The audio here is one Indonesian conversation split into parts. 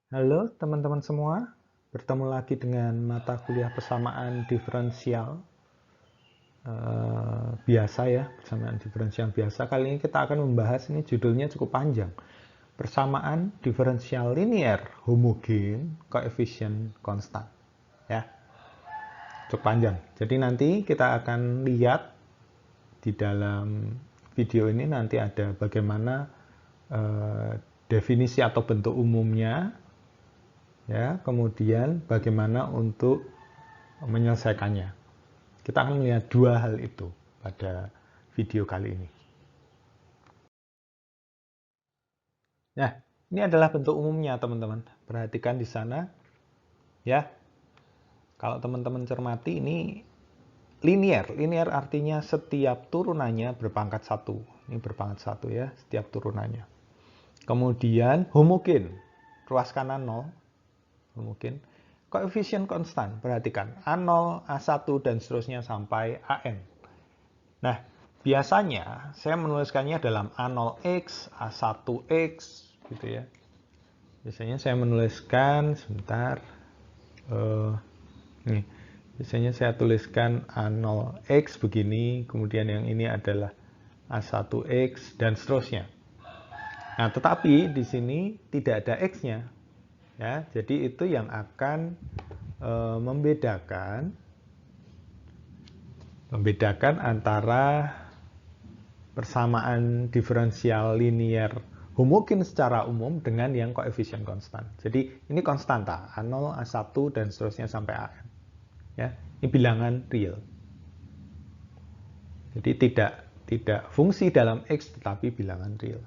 Halo teman-teman semua, bertemu lagi dengan mata kuliah persamaan diferensial biasa ya, persamaan diferensial biasa. Kali ini kita akan membahas, ini judulnya cukup panjang, persamaan diferensial linear homogen koefisien konstan ya, cukup panjang. Jadi nanti kita akan lihat di dalam video ini nanti ada bagaimana definisi atau bentuk umumnya, ya, kemudian bagaimana untuk menyelesaikannya. Kita akan melihat dua hal itu pada video kali ini. Nah, ini adalah bentuk umumnya, teman-teman. Perhatikan di sana, ya. Kalau teman-teman cermati, ini linear. Linear artinya setiap turunannya berpangkat 1. Ini berpangkat 1 ya, setiap turunannya. Kemudian homogen, ruas kanan 0, homogen. Koefisien konstan, perhatikan, A0, A1, dan seterusnya sampai AN. Nah, biasanya saya menuliskannya dalam A0X, A1X, gitu ya. Biasanya saya menuliskan, sebentar, nih, biasanya saya tuliskan A0X begini, kemudian yang ini adalah A1X, dan seterusnya. Nah, tetapi di sini tidak ada X-nya. Ya, jadi itu yang akan membedakan antara persamaan diferensial linear homogen secara umum dengan yang koefisien konstan. Jadi ini konstanta, A0, A1, dan seterusnya sampai AN. Ya, ini bilangan real. Jadi tidak fungsi dalam X, tetapi bilangan real.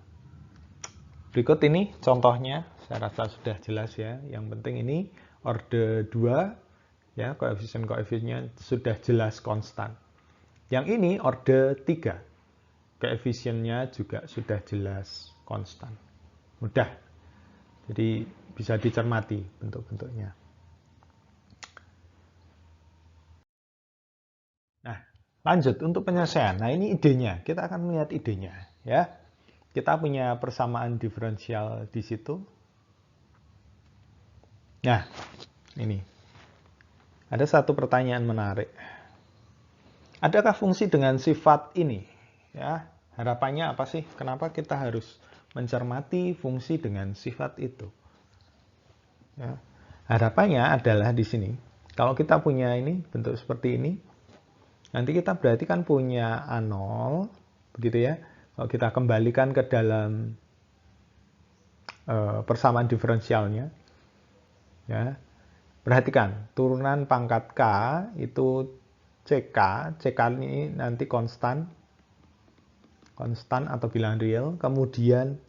Berikut ini contohnya, saya rasa sudah jelas ya. Yang penting ini orde 2, ya, koefisien-koefisiennya sudah jelas konstan. Yang ini orde 3. Koefisiennya juga sudah jelas konstan. Mudah. Jadi bisa dicermati bentuk-bentuknya. Nah, lanjut untuk penyelesaian. Nah, ini idenya. Kita akan melihat idenya, ya. Kita punya persamaan diferensial di situ. Nah, ini. Ada satu pertanyaan menarik. Adakah fungsi dengan sifat ini? Ya, harapannya apa sih? Kenapa kita harus mencermati fungsi dengan sifat itu? Ya. Harapannya adalah di sini. Kalau kita punya ini bentuk seperti ini, nanti kita berarti kan punya A0, begitu ya. Kalau kita kembalikan ke dalam persamaan diferensialnya, ya. Perhatikan, turunan pangkat K itu CK, CK ini nanti konstan atau bilangan real, kemudian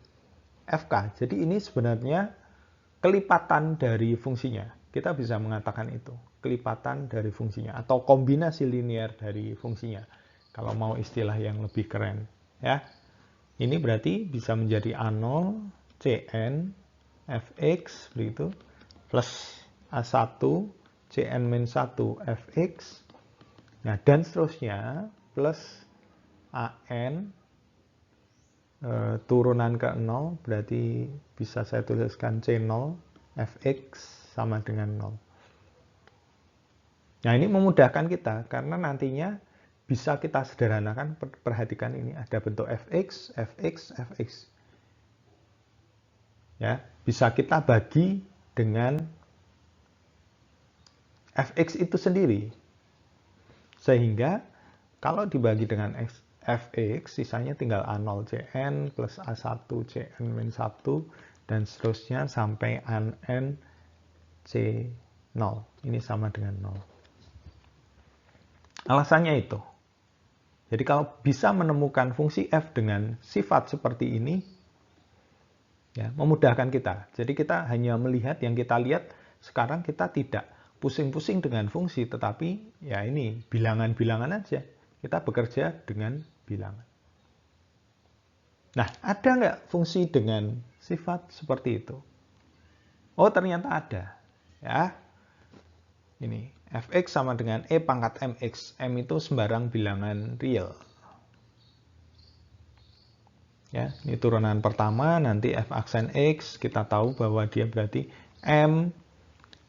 FK. Jadi ini sebenarnya kelipatan dari fungsinya. Kita bisa mengatakan itu, kelipatan dari fungsinya atau kombinasi linear dari fungsinya. Kalau mau istilah yang lebih keren, ya. Ini berarti bisa menjadi A0 Cn Fx begitu plus A1 Cn-1 Fx. Nah, dan seterusnya plus An turunan ke 0 berarti bisa saya tuliskan C0 Fx sama dengan 0. Nah, ini memudahkan kita karena nantinya bisa kita sederhanakan. Perhatikan ini ada bentuk Fx, Fx, Fx. Ya, bisa kita bagi dengan Fx itu sendiri. Sehingga kalau dibagi dengan Fx, sisanya tinggal A0Cn plus A1Cn-1 dan seterusnya sampai An C0. Ini sama dengan 0. Alasannya itu. Jadi kalau bisa menemukan fungsi f dengan sifat seperti ini, ya, memudahkan kita. Jadi kita hanya melihat yang kita lihat, sekarang kita tidak pusing-pusing dengan fungsi, tetapi ya ini bilangan-bilangan aja. Kita bekerja dengan bilangan. Nah, ada nggak fungsi dengan sifat seperti itu? Oh, ternyata ada. Ya, ini fx sama dengan e pangkat mx. M itu sembarang bilangan real. Ya, ini turunan pertama, nanti f aksen x, kita tahu bahwa dia berarti M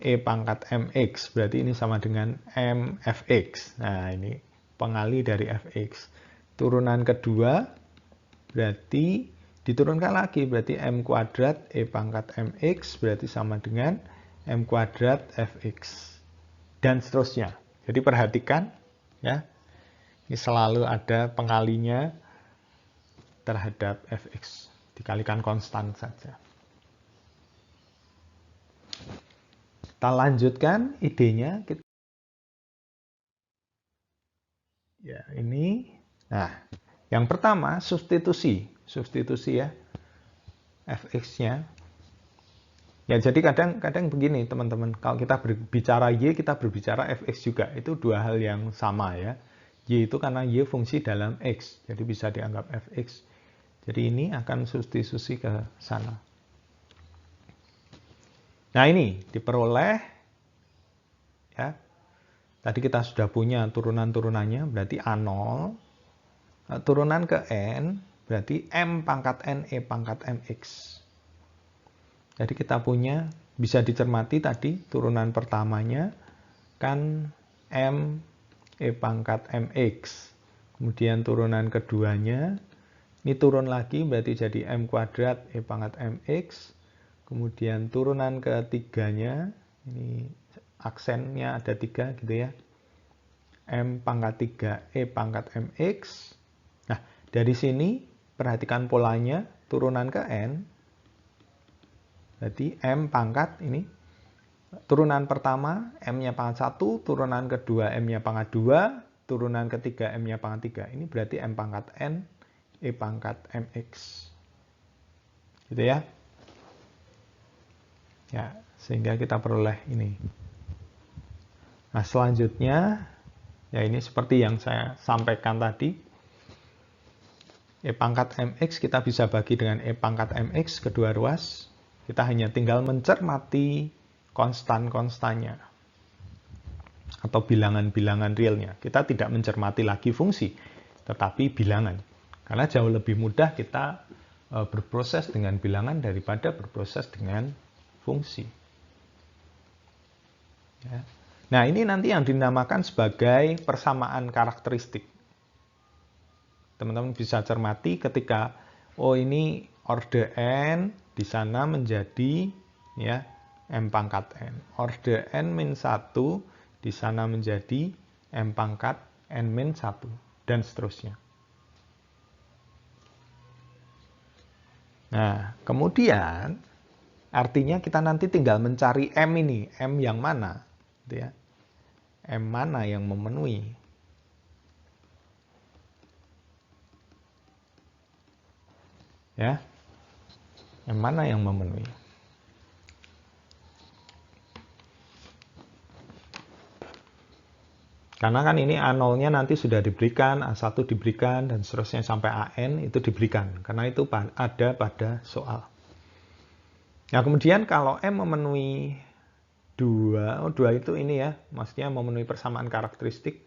E pangkat MX, berarti ini sama dengan MFX. Nah, ini pengali dari FX. Turunan kedua, berarti diturunkan lagi, berarti M kuadrat E pangkat MX, berarti sama dengan M kuadrat FX. Dan seterusnya. Jadi perhatikan, ya, ini selalu ada pengalinya terhadap fx. Dikalikan konstan saja. Kita lanjutkan idenya. Ya, ini. Nah, yang pertama substitusi. Substitusi ya. Fx-nya. Ya, jadi kadang-kadang begini teman-teman. Kalau kita berbicara Y, kita berbicara Fx juga. Itu dua hal yang sama ya. Y itu karena Y fungsi dalam X. Jadi bisa dianggap Fx. Jadi ini akan substitusi ke sana. Nah, ini diperoleh. Ya. Tadi kita sudah punya turunan-turunannya. Berarti A0. Turunan ke N. Berarti M pangkat N E pangkat MX. Jadi kita punya, bisa dicermati tadi, turunan pertamanya kan M E pangkat MX. Kemudian turunan keduanya, ini turun lagi berarti jadi M kuadrat E pangkat MX. Kemudian turunan ketiganya, ini aksennya ada 3 gitu ya. M pangkat 3 E pangkat MX. Nah, dari sini perhatikan polanya, turunan ke N. Berarti M pangkat ini turunan pertama M-nya pangkat 1, turunan kedua M-nya pangkat 2, turunan ketiga M-nya pangkat 3. Ini berarti M pangkat N E pangkat MX. Gitu ya. Ya, sehingga kita peroleh ini. Nah, selanjutnya ya ini seperti yang saya sampaikan tadi. E pangkat MX kita bisa bagi dengan E pangkat MX kedua ruas. Kita hanya tinggal mencermati konstan-konstannya atau bilangan-bilangan realnya. Kita tidak mencermati lagi fungsi, tetapi bilangan. Karena jauh lebih mudah kita berproses dengan bilangan daripada berproses dengan fungsi. Ya. Nah, ini nanti yang dinamakan sebagai persamaan karakteristik. Teman-teman bisa cermati ketika, oh ini orde N, di sana menjadi ya M pangkat N. Orde N min 1, di sana menjadi M pangkat N min 1, dan seterusnya. Nah, kemudian artinya kita nanti tinggal mencari M ini, M yang mana? Gitu ya. M mana yang memenuhi? Ya, M mana yang memenuhi? Karena kan ini A0-nya nanti sudah diberikan, A1 diberikan, dan seterusnya sampai AN itu diberikan. Karena itu ada pada soal. Nah, kemudian kalau M memenuhi 2, oh 2 itu ini ya, maksudnya memenuhi persamaan karakteristik.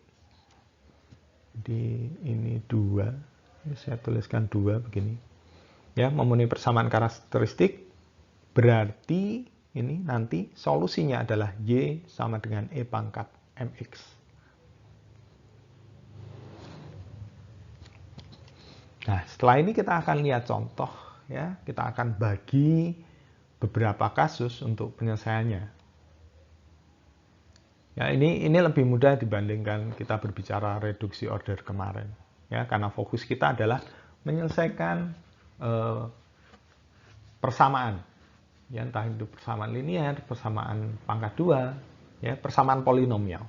Jadi ini 2, ini saya tuliskan 2 begini. Ya, memenuhi persamaan karakteristik, berarti ini nanti solusinya adalah Y sama dengan E pangkat MX. Nah, setelah ini kita akan lihat contoh, ya. Kita akan bagi beberapa kasus untuk penyelesaiannya. Ya, ini lebih mudah dibandingkan kita berbicara reduksi order kemarin, ya, karena fokus kita adalah menyelesaikan persamaan, ya, entah itu persamaan linear, persamaan pangkat 2, ya, persamaan polinomial.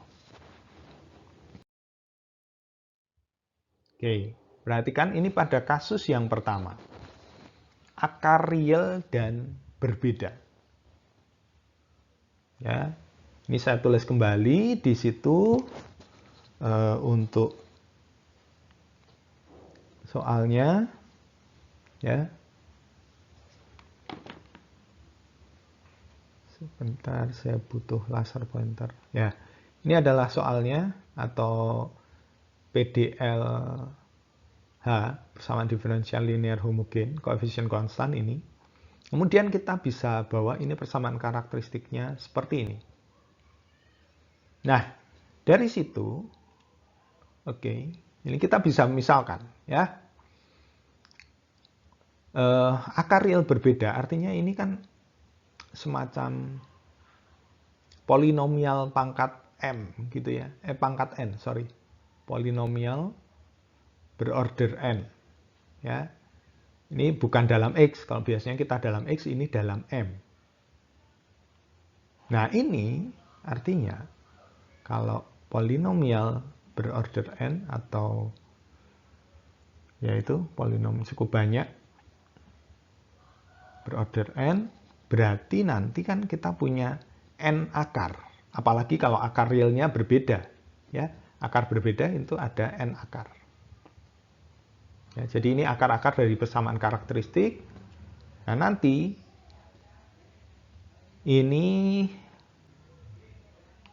Oke. Perhatikan ini pada kasus yang pertama. Akar real dan berbeda. Ya. Ini saya tulis kembali di situ untuk soalnya, ya. Sebentar, saya butuh laser pointer. Ya. Ini adalah soalnya atau PDLH, persamaan diferensial linear homogen, koefisien konstan ini. Kemudian kita bisa bawa ini persamaan karakteristiknya seperti ini. Nah, dari situ, oke, ini kita bisa misalkan ya, akar real berbeda, artinya ini kan semacam polinomial pangkat m gitu ya, pangkat n, sorry, polinomial berorder n ya. Ini bukan dalam X, kalau biasanya kita dalam X, ini dalam M. Nah, ini artinya kalau polinomial berorder N atau yaitu polinomial cukup banyak berorder N, berarti nanti kan kita punya N akar. Apalagi kalau akar realnya berbeda. Ya, akar berbeda itu ada N akar. Ya, jadi ini akar-akar dari persamaan karakteristik. Nah, nanti ini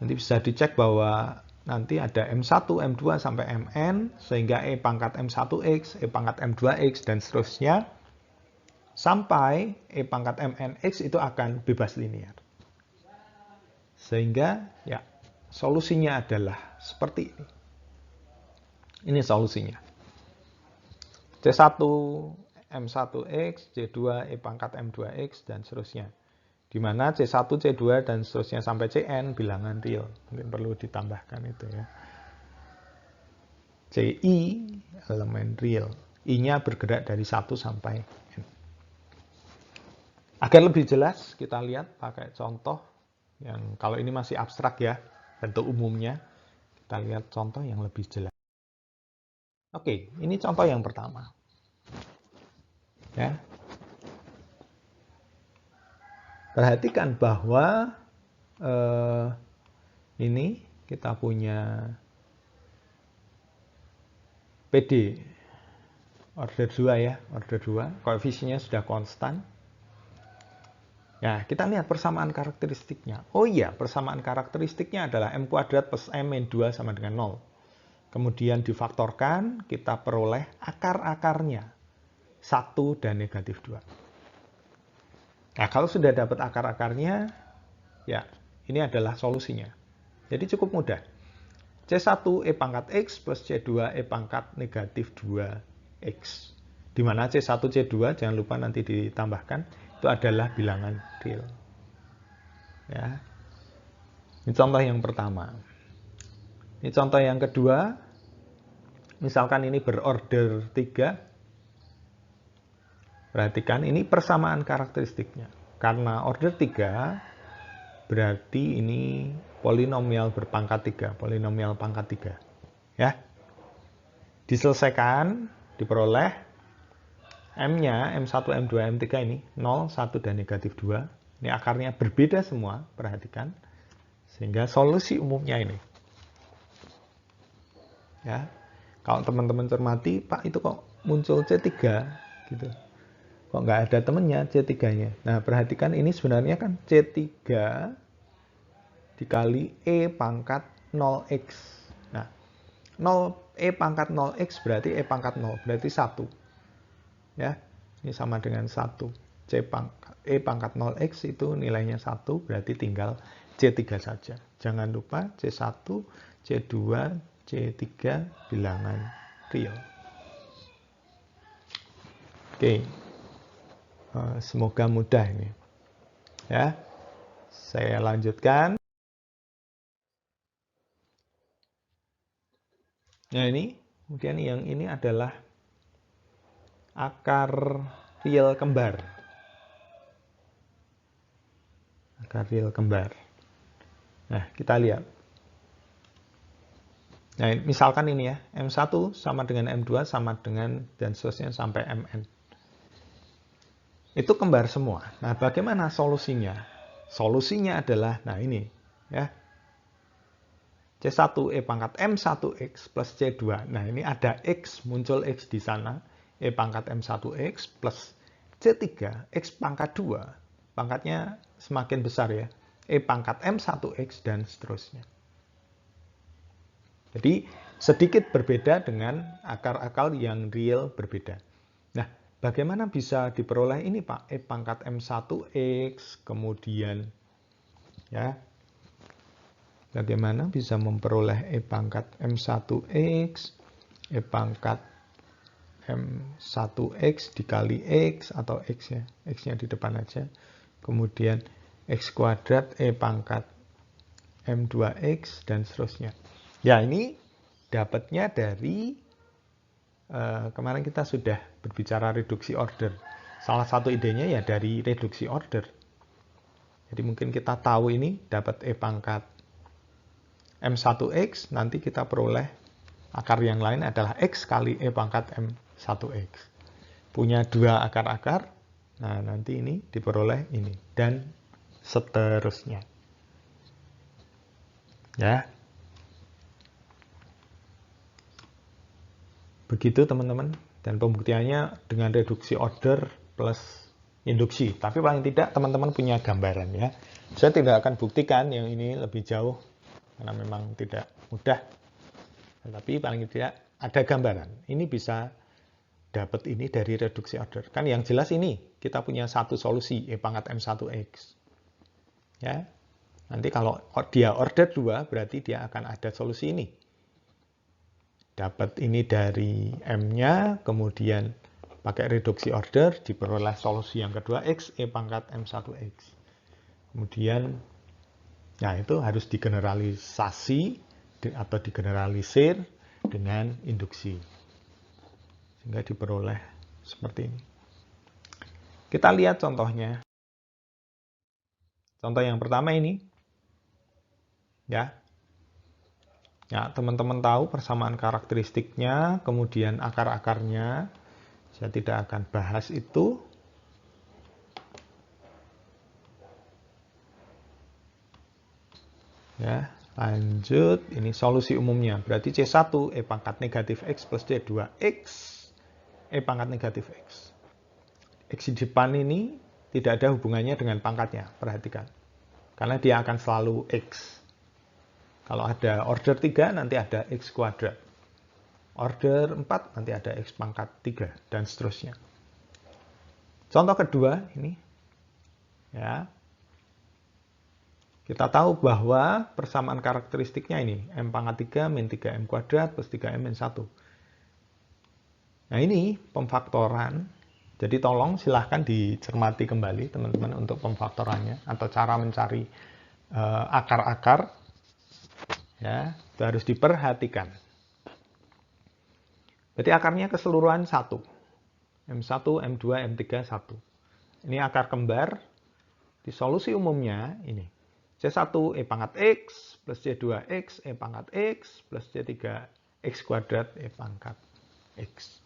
bisa dicek bahwa nanti ada M1, M2 sampai Mn, sehingga E pangkat M1X, E pangkat M2X, dan seterusnya, sampai E pangkat Mnx itu akan bebas linear. Sehingga ya solusinya adalah seperti ini. Ini solusinya. C1 M1X, C2 E pangkat M2X, dan seterusnya. Di mana C1, C2, dan seterusnya sampai Cn bilangan real. Mungkin perlu ditambahkan itu ya. Ci elemen real. I-nya bergerak dari 1 sampai N. Agar lebih jelas, kita lihat pakai contoh yang kalau ini masih abstrak ya, bentuk umumnya. Kita lihat contoh yang lebih jelas. Oke, ini contoh yang pertama. Ya. Perhatikan bahwa ini kita punya PD order 2 ya, order 2, koefisiennya sudah konstan. Ya, kita lihat persamaan karakteristiknya. Oh iya, persamaan karakteristiknya adalah M kuadrat plus M min 2 sama dengan 0. Kemudian difaktorkan, kita peroleh akar-akarnya. 1 dan negatif 2. Nah, kalau sudah dapat akar-akarnya, ya, ini adalah solusinya. Jadi cukup mudah. C1 E pangkat X plus C2 E pangkat negatif 2X. Di mana C1, C2, jangan lupa nanti ditambahkan, itu adalah bilangan real. Ya. Ini contoh yang pertama. Ini contoh yang kedua. Misalkan ini berorder 3. Perhatikan ini persamaan karakteristiknya. Karena order 3 berarti ini polinomial berpangkat 3, polinomial pangkat 3. Ya. Diselesaikan, diperoleh M-nya, M1, M2, M3 ini 0, 1, dan negatif 2. Ini akarnya berbeda semua, perhatikan. Sehingga solusi umumnya ini. Ya. Kalau teman-teman cermati, Pak itu kok muncul C3 gitu. Kok nggak ada temennya C3-nya. Nah, perhatikan ini sebenarnya kan C3 dikali E pangkat 0X. Nah, 0 E pangkat 0X berarti E pangkat 0, berarti 1. Ya, ini sama dengan 1. E pangkat 0X itu nilainya 1, berarti tinggal C3 saja. Jangan lupa C1, C2, C3 bilangan real. Oke. Semoga mudah ini. Ya. Saya lanjutkan. Nah, ini kemudian yang ini adalah akar real kembar. Akar real kembar. Nah, kita lihat. Nah, misalkan ini ya, M1 sama dengan M2 sama dengan dan seterusnya sampai Mn. Itu kembar semua. Nah, bagaimana solusinya? Solusinya adalah, nah ini, ya. C1 E pangkat M1X plus C2. Nah, ini ada X, muncul X di sana. E pangkat M1X plus C3, X pangkat 2. Pangkatnya semakin besar ya. E pangkat M1X dan seterusnya. Jadi, sedikit berbeda dengan akar-akar yang real berbeda. Nah, bagaimana bisa diperoleh ini Pak? E pangkat M1X, kemudian ya, bagaimana bisa memperoleh E pangkat M1X, E pangkat M1X dikali X atau X ya, X-nya di depan aja. Kemudian X kuadrat E pangkat M2X dan seterusnya. Ya, ini dapatnya dari kemarin kita sudah berbicara reduksi order. Salah satu idenya ya dari reduksi order. Jadi mungkin kita tahu ini dapat E pangkat M1X, nanti kita peroleh akar yang lain adalah X kali E pangkat M1X. Punya dua akar-akar, nah nanti ini diperoleh ini, dan seterusnya. Ya. Begitu teman-teman, dan pembuktiannya dengan reduksi order plus induksi. Tapi paling tidak teman-teman punya gambaran ya. Saya tidak akan buktikan yang ini lebih jauh karena memang tidak mudah. Tetapi paling tidak ada gambaran. Ini bisa dapat ini dari reduksi order. Kan yang jelas ini kita punya satu solusi E pangkat M1X. Ya. Nanti kalau dia order 2 berarti dia akan ada solusi ini. Dapat ini dari M-nya, kemudian pakai reduksi order, diperoleh solusi yang kedua, X, E pangkat M1X. Kemudian, nah itu harus digeneralisasi atau digeneralisir dengan induksi. Sehingga diperoleh seperti ini. Kita lihat contohnya. Contoh yang pertama ini. Ya. Ya, teman-teman tahu persamaan karakteristiknya, kemudian akar-akarnya. Saya tidak akan bahas itu. Ya, lanjut. Ini solusi umumnya. Berarti C1 E pangkat negatif X plus C2X E pangkat negatif X. X di depan ini tidak ada hubungannya dengan pangkatnya. Perhatikan. Karena dia akan selalu X. Kalau ada order 3, nanti ada X kuadrat. Order 4, nanti ada X pangkat 3, dan seterusnya. Contoh kedua, ini. Ya. Kita tahu bahwa persamaan karakteristiknya ini, M pangkat 3 min 3M kuadrat plus 3M min 1. Nah ini pemfaktoran. Jadi tolong silahkan dicermati kembali teman-teman untuk pemfaktorannya, atau cara mencari akar-akar. Ya, itu harus diperhatikan. Berarti akarnya keseluruhan 1. M1, M2, M3, 1. Ini akar kembar. Di solusi umumnya ini. C1 E pangkat X plus C2X E pangkat X plus C3 X kuadrat E pangkat X.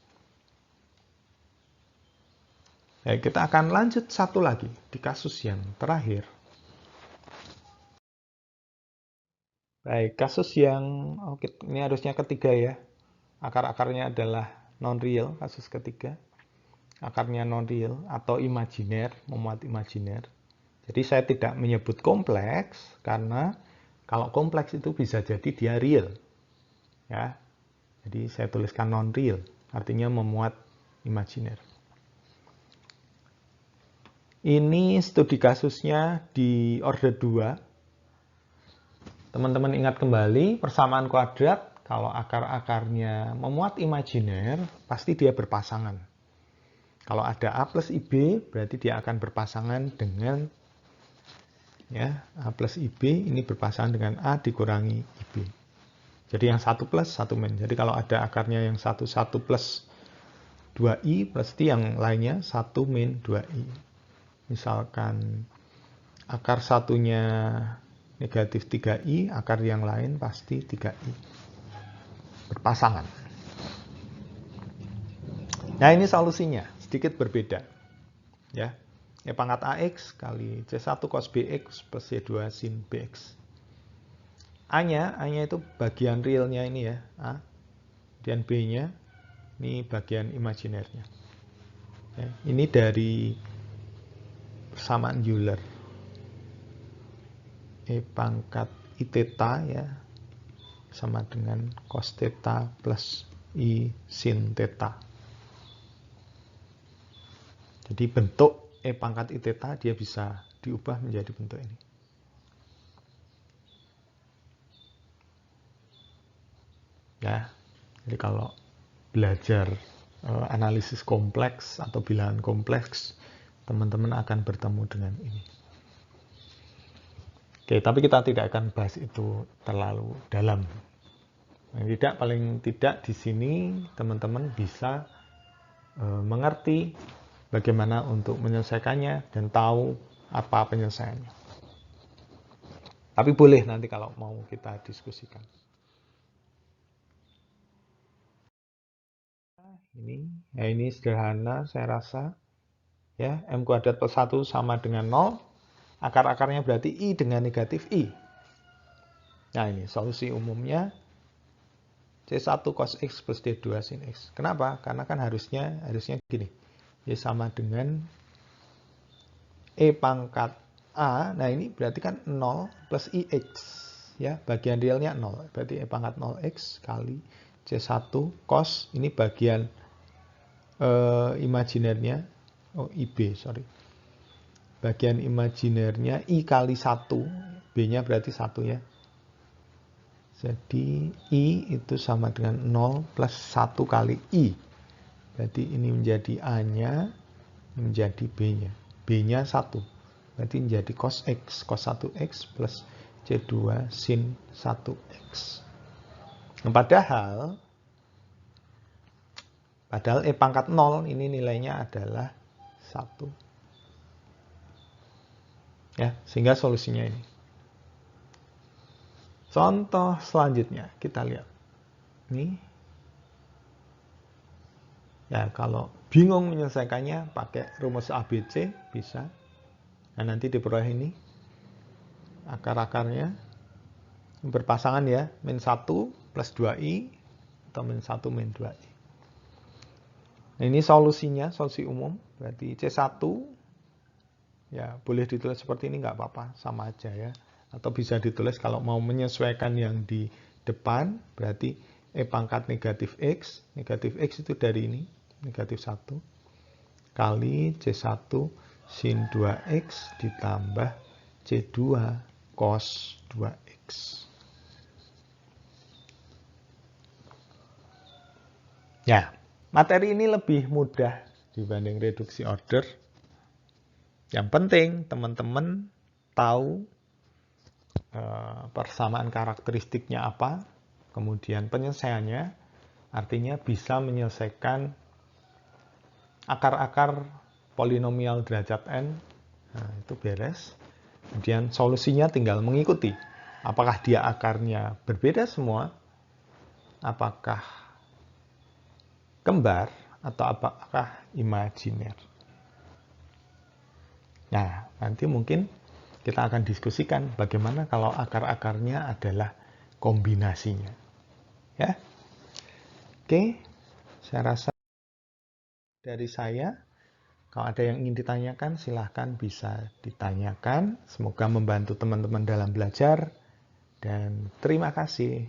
Baik, kita akan lanjut satu lagi di kasus yang terakhir. Baik, kasus yang ini harusnya ketiga ya. Akar-akarnya adalah non-real, kasus ketiga. Akarnya non-real atau imajiner, memuat imajiner. Jadi saya tidak menyebut kompleks karena kalau kompleks itu bisa jadi dia real. Ya. Jadi saya tuliskan non-real, artinya memuat imajiner. Ini studi kasusnya di order 2. Teman-teman ingat kembali, persamaan kuadrat, kalau akar-akarnya memuat imajiner, pasti dia berpasangan. Kalau ada A plus IB, berarti dia akan berpasangan dengan ya, A plus IB, ini berpasangan dengan A dikurangi IB. Jadi yang 1 plus, 1 min. Jadi kalau ada akarnya yang 1 plus 2I, pasti yang lainnya 1 min 2I. Misalkan akar satunya negatif 3I, akar yang lain pasti 3I. Berpasangan. Nah, ini solusinya. Sedikit berbeda. Ya. E pangkat AX kali C1 cos BX plus C2 sin BX. A-nya itu bagian realnya ini ya. A. Dan B-nya, ini bagian imajinernya. Ya, ini dari persamaan Euler. E pangkat I theta ya sama dengan cos theta plus I sin theta. Jadi bentuk E pangkat I theta dia bisa diubah menjadi bentuk ini. Ya, jadi kalau belajar analisis kompleks atau bilangan kompleks, teman-teman akan bertemu dengan ini. Oke, tapi kita tidak akan bahas itu terlalu dalam. Paling tidak di sini teman-teman bisa mengerti bagaimana untuk menyelesaikannya dan tahu apa penyelesaiannya. Tapi boleh nanti kalau mau kita diskusikan. Ini sederhana saya rasa. Ya, M kuadrat plus 1 sama dengan 0. Akar-akarnya berarti I dengan negatif I. Nah, ini solusi umumnya C1 cos X plus D2 sin X. Kenapa? Karena kan harusnya gini. Y sama dengan E pangkat A. Nah, ini berarti kan 0 plus IX. Ya, bagian realnya 0. Berarti E pangkat 0X kali C1 cos. Ini bagian imajinernya. Oh, IB, sorry. Bagian imajinernya I kali 1. B-nya berarti 1 ya. Jadi I itu sama dengan 0 plus 1 kali I. Berarti ini menjadi A-nya, menjadi B-nya. B-nya 1. Berarti menjadi cos X. Cos 1X plus C2 sin 1X. Nah, padahal E pangkat 0 ini nilainya adalah 1. Ya, sehingga solusinya ini. Contoh selanjutnya kita lihat. Ini. Ya, kalau bingung menyelesaikannya pakai rumus ABC bisa. Nah, nanti diperoleh ini akar-akarnya berpasangan ya, min 1 plus 2i atau min 1 min 2i. Nah, ini solusinya, solusi umum. Berarti C1 ya boleh ditulis seperti ini nggak apa-apa, sama aja ya. Atau bisa ditulis kalau mau menyesuaikan yang di depan, berarti E pangkat negatif X itu dari ini, negatif 1, kali C1 sin 2X ditambah C2 cos 2X. Ya, materi ini lebih mudah dibanding reduksi order. Yang penting teman-teman tahu persamaan karakteristiknya apa, kemudian penyelesaiannya, artinya bisa menyelesaikan akar-akar polinomial derajat n. Nah, itu beres. Kemudian solusinya tinggal mengikuti. Apakah dia akarnya berbeda semua, apakah kembar, atau apakah imajiner. Nah, nanti mungkin kita akan diskusikan bagaimana kalau akar-akarnya adalah kombinasinya. Ya. Oke, saya rasa dari saya. Kalau ada yang ingin ditanyakan, silahkan bisa ditanyakan. Semoga membantu teman-teman dalam belajar. Dan terima kasih.